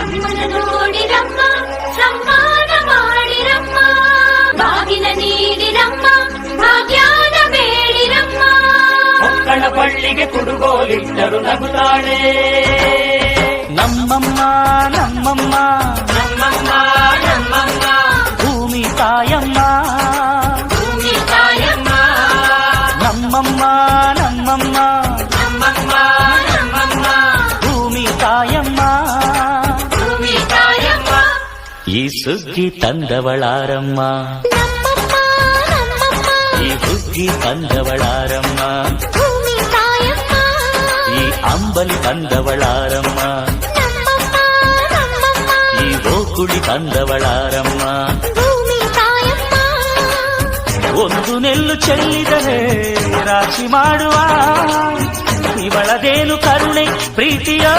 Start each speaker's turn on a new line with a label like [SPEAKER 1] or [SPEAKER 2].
[SPEAKER 1] ಅಮ್ಮನ ನೋಡಿರಮ್ಮ ಸಮ್ಮಾನ ಮಾಡಿರಮ್ಮ ಬಾಗಿನ ನೀಡಿರಮ್ಮ ಭಾಗ್ಯಾನ ಬೇಡಿರಮ್ಮ
[SPEAKER 2] ಮಕ್ಕಳ ಬಳ್ಳಿಗೆ ಕುಡುಗೋಲಿಟ್ಟರು ನಗುತ್ತಾಳೆ
[SPEAKER 3] ನಮ್ಮಮ್ಮ ನಮ್ಮಮ್ಮ
[SPEAKER 2] ನಮ್ಮಮ್ಮ ನಮ್ಮಮ್ಮ
[SPEAKER 3] ಭೂಮಿ ತಾಯಮ್ಮ
[SPEAKER 1] ಭೂಮಿ ತಾಯಮ್ಮ
[SPEAKER 3] ನಮ್ಮಮ್ಮ ನಮ್ಮಮ್ಮ
[SPEAKER 2] ನಮ್ಮಮ್ಮ ನಮ್ಮಮ್ಮ
[SPEAKER 3] ಭೂಮಿ ತಾಯಮ್ಮ
[SPEAKER 1] ಭೂಮಿ ತಾಯಮ್ಮ
[SPEAKER 3] ಈ ಸುಗ್ಗಿ ತಂದವಳಾರಮ್ಮ
[SPEAKER 1] ನಮ್ಮಮ್ಮ ನಮ್ಮಮ್ಮ
[SPEAKER 3] ಈ ಹುಗ್ಗಿ ತಂದವಳಾರಮ್ಮ
[SPEAKER 1] ಭೂಮಿ ತಾಯಮ್ಮ
[SPEAKER 3] ಈ ಅಂಬಲಿ ತಂದವಳಾರಮ್ಮ
[SPEAKER 1] ನಮ್ಮಮ್ಮ ನಮ್ಮಮ್ಮ
[SPEAKER 3] ಈ ಓಕುಳಿ ತಂದವಳಾರಮ್ಮ
[SPEAKER 1] ಭೂಮಿ ತಾಯಮ್ಮ
[SPEAKER 3] ಒಂದು ನೆಲ್ಲು ಚೆಲ್ಲಿದರೆ ರಾಶಿ ಮಾಡುವ ಇವಳದೇನು ಕರುಣೆ ಪ್ರೀತಿಯೋ